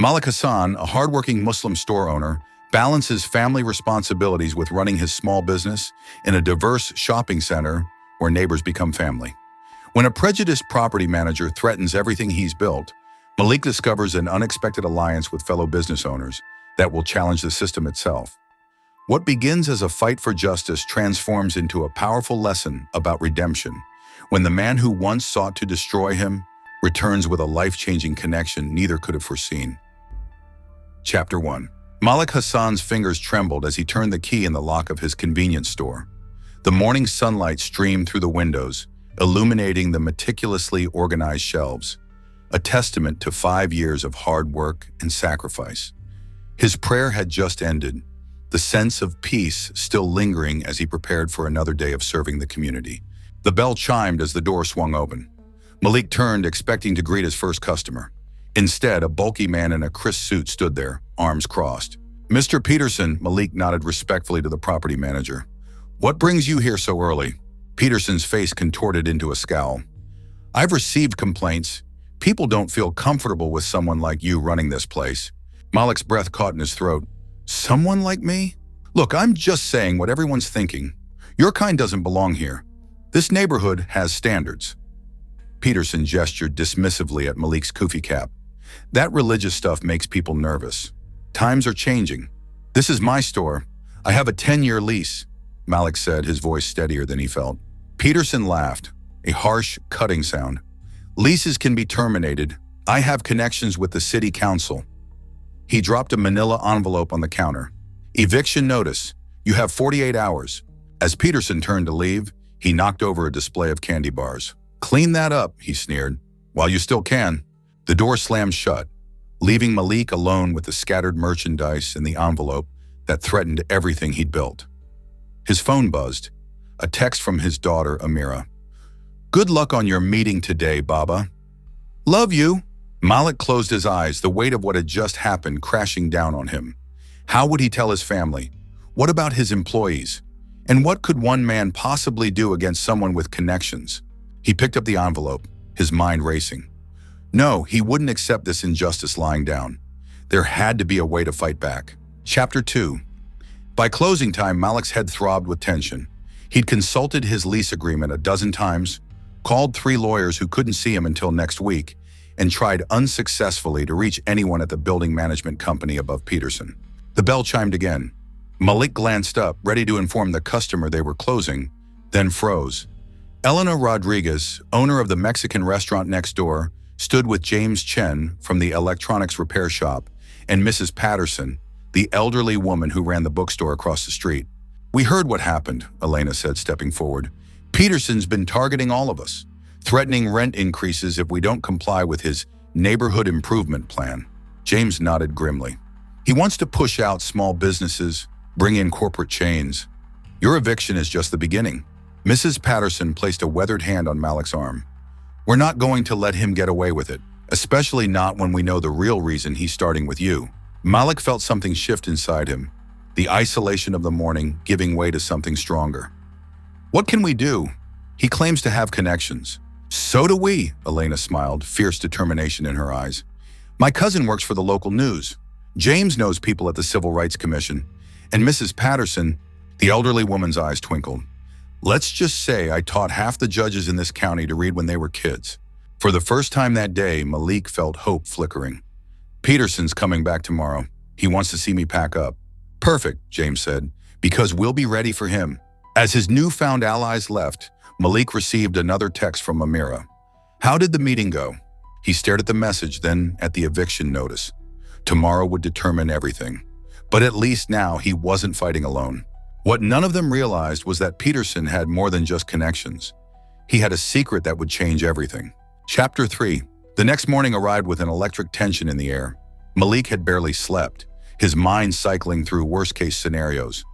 Malik Hassan, a hardworking Muslim store owner, balances family responsibilities with running his small business in a diverse shopping center where neighbors become family. When a prejudiced property manager threatens everything he's built, Malik discovers an unexpected alliance with fellow business owners that will challenge the system itself. What begins as a fight for justice transforms into a powerful lesson about redemption, when the man who once sought to destroy him returns with a life-changing connection neither could have foreseen. Chapter 1. Malik Hassan's fingers trembled as he turned the key in the lock of his convenience store. The morning sunlight streamed through the windows, illuminating the meticulously organized shelves, a testament to 5 years of hard work and sacrifice. His prayer had just ended, the sense of peace still lingering as he prepared for another day of serving the community. The bell chimed as the door swung open. Malik turned, expecting to greet his first customer. Instead, a bulky man in a crisp suit stood there, arms crossed. "Mr. Peterson," Malik nodded respectfully to the property manager. "What brings you here so early?" Peterson's face contorted into a scowl. "I've received complaints. People don't feel comfortable with someone like you running this place." Malik's breath caught in his throat. "Someone like me? Look, I'm just saying what everyone's thinking. Your kind doesn't belong here. This neighborhood has standards." Peterson gestured dismissively at Malik's kufi cap. "That religious stuff makes people nervous. Times are changing. This is my store. I have a 10-year lease," Malik said, his voice steadier than he felt. Peterson laughed, a harsh, cutting sound. "Leases can be terminated. I have connections with the city council." He dropped a manila envelope on the counter. "Eviction notice. You have 48 hours. As Peterson turned to leave, he knocked over a display of candy bars. "Clean that up," he sneered, "while you still can." The door slammed shut, leaving Malik alone with the scattered merchandise and the envelope that threatened everything he'd built. His phone buzzed, a text from his daughter, Amira. "Good luck on your meeting today, Baba." "Love you." Malik closed his eyes, the weight of what had just happened crashing down on him. How would he tell his family? What about his employees? And what could one man possibly do against someone with connections? He picked up the envelope, his mind racing. No, he wouldn't accept this injustice lying down. There had to be a way to fight back. Chapter 2. By closing time, Malik's head throbbed with tension. He'd consulted his lease agreement a dozen times, called 3 lawyers who couldn't see him until next week, and tried unsuccessfully to reach anyone at the building management company above Peterson. The bell chimed again. Malik glanced up, ready to inform the customer they were closing, then froze. Elena Rodriguez, owner of the Mexican restaurant next door, stood with James Chen from the electronics repair shop and Mrs. Patterson, the elderly woman who ran the bookstore across the street. "We heard what happened," Elena said, stepping forward. "Peterson's been targeting all of us, threatening rent increases if we don't comply with his neighborhood improvement plan." James nodded grimly. "He wants to push out small businesses, bring in corporate chains. Your eviction is just the beginning." Mrs. Patterson placed a weathered hand on Malik's arm. "We're not going to let him get away with it, especially not when we know the real reason he's starting with you." Malik felt something shift inside him, the isolation of the morning giving way to something stronger. "What can we do? He claims to have connections." "So do we," Elena smiled, fierce determination in her eyes. "My cousin works for the local news. James knows people at the Civil Rights Commission. And Mrs. Patterson," the elderly woman's eyes twinkled. "Let's just say I taught half the judges in this county to read when they were kids." For the first time that day, Malik felt hope flickering. "Peterson's coming back tomorrow. He wants to see me pack up." "Perfect," James said, "because we'll be ready for him." As his newfound allies left, Malik received another text from Amira. "How did the meeting go?" He stared at the message, then at the eviction notice. Tomorrow would determine everything. But at least now he wasn't fighting alone. What none of them realized was that Peterson had more than just connections. He had a secret that would change everything. Chapter 3. The next morning arrived with an electric tension in the air. Malik had barely slept, his mind cycling through worst-case scenarios.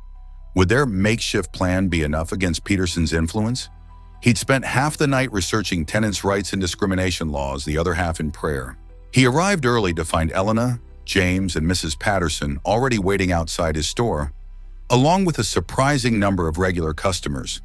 Would their makeshift plan be enough against Peterson's influence? He'd spent half the night researching tenants' rights and discrimination laws, the other half in prayer. He arrived early to find Elena, James, and Mrs. Patterson already waiting outside his store, along with a surprising number of regular customers.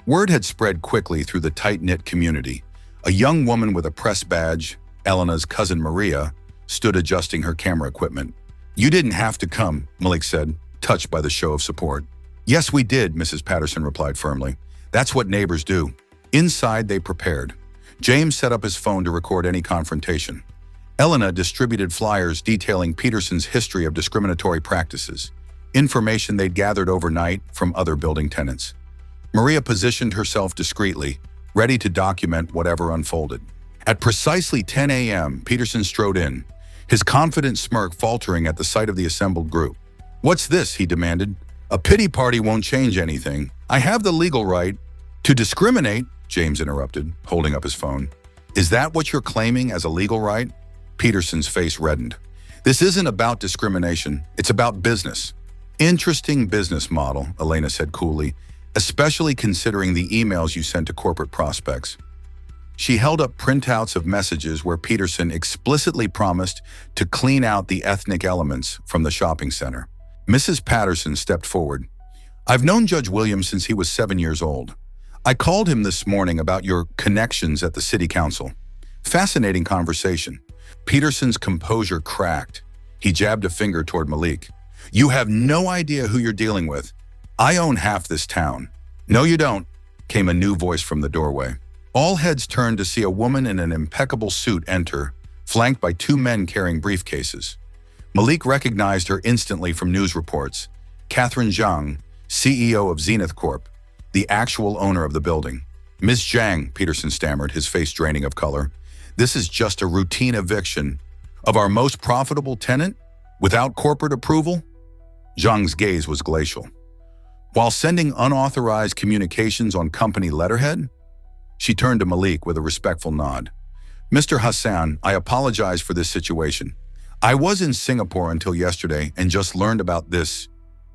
Word had spread quickly through the tight-knit community. A young woman with a press badge, Elena's cousin Maria, stood adjusting her camera equipment. "You didn't have to come," Malik said, touched by the show of support. "Yes, we did," Mrs. Patterson replied firmly. "That's what neighbors do." Inside, they prepared. James set up his phone to record any confrontation. Elena distributed flyers detailing Peterson's history of discriminatory practices, information they'd gathered overnight from other building tenants. Maria positioned herself discreetly, ready to document whatever unfolded. At precisely 10 a.m., Peterson strode in, his confident smirk faltering at the sight of the assembled group. "What's this?" he demanded. "A pity party won't change anything. I have the legal right to discriminate," James interrupted, holding up his phone. "Is that what you're claiming as a legal right?" Peterson's face reddened. "This isn't about discrimination. It's about business." "Interesting business model," Elena said coolly, "especially considering the emails you sent to corporate prospects." She held up printouts of messages where Peterson explicitly promised to clean out the ethnic elements from the shopping center. Mrs. Patterson stepped forward. "I've known Judge Williams since he was 7 years old. I called him this morning about your connections at the city council." Fascinating conversation. Peterson's composure cracked. He jabbed a finger toward Malik. "You have no idea who you're dealing with. I own half this town." "No, you don't," came a new voice from the doorway. All heads turned to see a woman in an impeccable suit enter, flanked by 2 men carrying briefcases. Malik recognized her instantly from news reports. Catherine Zhang, CEO of Zenith Corp., the actual owner of the building. "Ms. Zhang," Peterson stammered, his face draining of color, "this is just a routine eviction of our most profitable tenant without corporate approval?" Zhang's gaze was glacial. "While sending unauthorized communications on company letterhead?" She turned to Malik with a respectful nod. "Mr. Hassan, I apologize for this situation. I was in Singapore until yesterday and just learned about this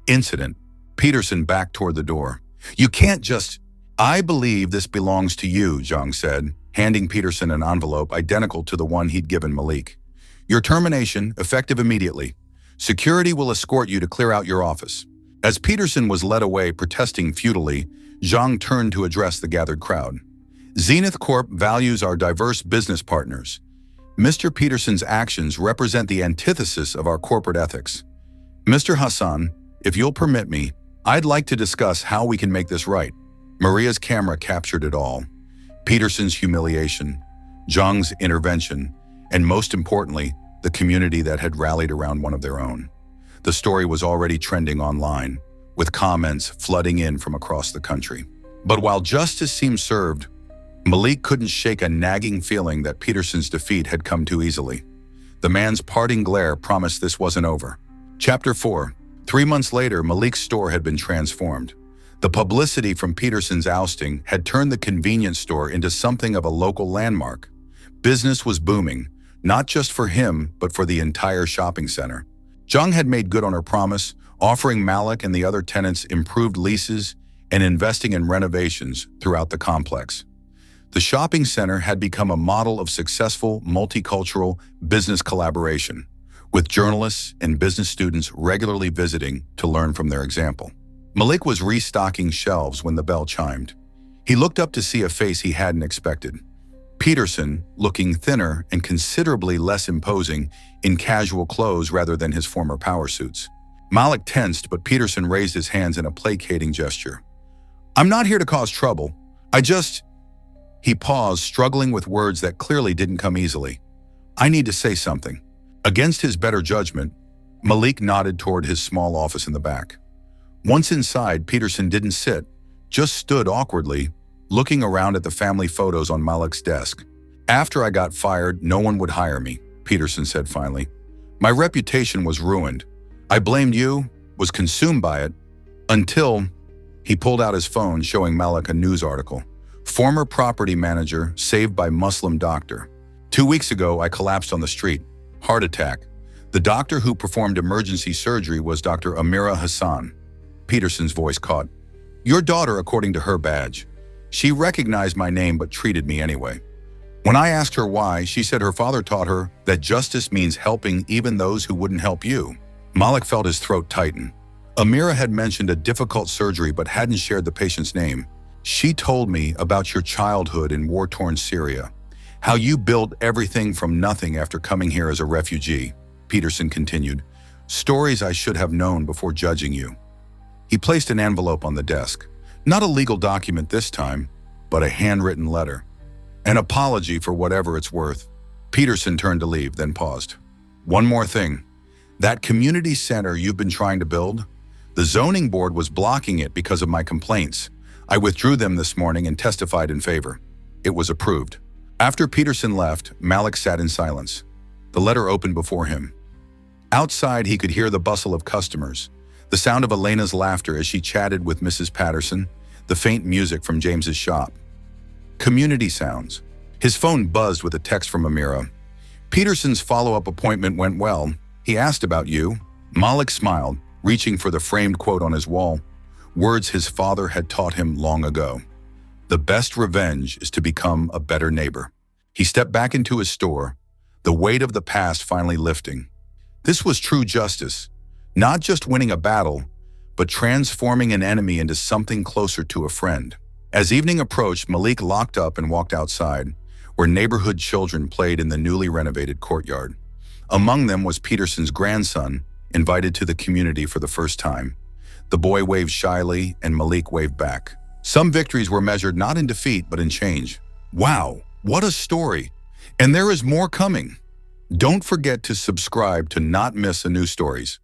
incident." Peterson backed toward the door. "You can't just—" "I believe this belongs to you," Zhang said, handing Peterson an envelope identical to the one he'd given Malik. "Your termination, effective immediately. Security will escort you to clear out your office." As Peterson was led away protesting futilely, Zhang turned to address the gathered crowd. "Zenith Corp values our diverse business partners. Mr. Peterson's actions represent the antithesis of our corporate ethics. Mr. Hassan, if you'll permit me, I'd like to discuss how we can make this right." Maria's camera captured it all. Peterson's humiliation, Zhang's intervention, and most importantly, the community that had rallied around one of their own. The story was already trending online, with comments flooding in from across the country. But while justice seemed served, Malik couldn't shake a nagging feeling that Peterson's defeat had come too easily. The man's parting glare promised this wasn't over. Chapter 4. 3 months later, Malik's store had been transformed. The publicity from Peterson's ousting had turned the convenience store into something of a local landmark. Business was booming, not just for him, but for the entire shopping center. Zhang had made good on her promise, offering Malik and the other tenants improved leases and investing in renovations throughout the complex. The shopping center had become a model of successful multicultural business collaboration, with journalists and business students regularly visiting to learn from their example. Malik was restocking shelves when the bell chimed. He looked up to see a face he hadn't expected. Peterson, looking thinner and considerably less imposing in casual clothes rather than his former power suits. Malik tensed, but Peterson raised his hands in a placating gesture. "I'm not here to cause trouble. He paused, struggling with words that clearly didn't come easily. "I need to say something." Against his better judgment, Malik nodded toward his small office in the back. Once inside, Peterson didn't sit, just stood awkwardly, looking around at the family photos on Malik's desk. "After I got fired, no one would hire me," Peterson said finally. "My reputation was ruined. I blamed you, was consumed by it, until—" He pulled out his phone, showing Malik a news article. "Former property manager saved by Muslim doctor. 2 weeks ago, I collapsed on the street. Heart attack. The doctor who performed emergency surgery was Dr. Amira Hassan." Peterson's voice caught. "Your daughter, according to her badge. She recognized my name but treated me anyway. When I asked her why, she said her father taught her that justice means helping even those who wouldn't help you." Malik felt his throat tighten. Amira had mentioned a difficult surgery but hadn't shared the patient's name. "She told me about your childhood in war-torn Syria, How you built everything from nothing after coming here as a refugee, Peterson continued. Stories I should have known before judging you. He placed an envelope on the desk. Not a legal document this time, but a handwritten letter. An apology for whatever it's worth. Peterson turned to leave, then paused. One more thing. That community center you've been trying to build? The zoning board was blocking it because of my complaints. I withdrew them this morning and testified in favor. It was approved. After Peterson left, Malik sat in silence. The letter opened before him. Outside, he could hear the bustle of customers, the sound of Elena's laughter as she chatted with Mrs. Patterson, the faint music from James's shop. Community sounds. His phone buzzed with a text from Amira. Peterson's follow-up appointment went well. He asked about you. Malik smiled, reaching for the framed quote on his wall, words his father had taught him long ago. The best revenge is to become a better neighbor. He stepped back into his store, the weight of the past finally lifting. This was true justice, not just winning a battle, but transforming an enemy into something closer to a friend. As evening approached, Malik locked up and walked outside, where neighborhood children played in the newly renovated courtyard. Among them was Peterson's grandson, invited to the community for the first time. The boy waved shyly, and Malik waved back. Some victories were measured not in defeat, but in change. Wow, what a story! And there is more coming. Don't forget to subscribe to not miss a new stories.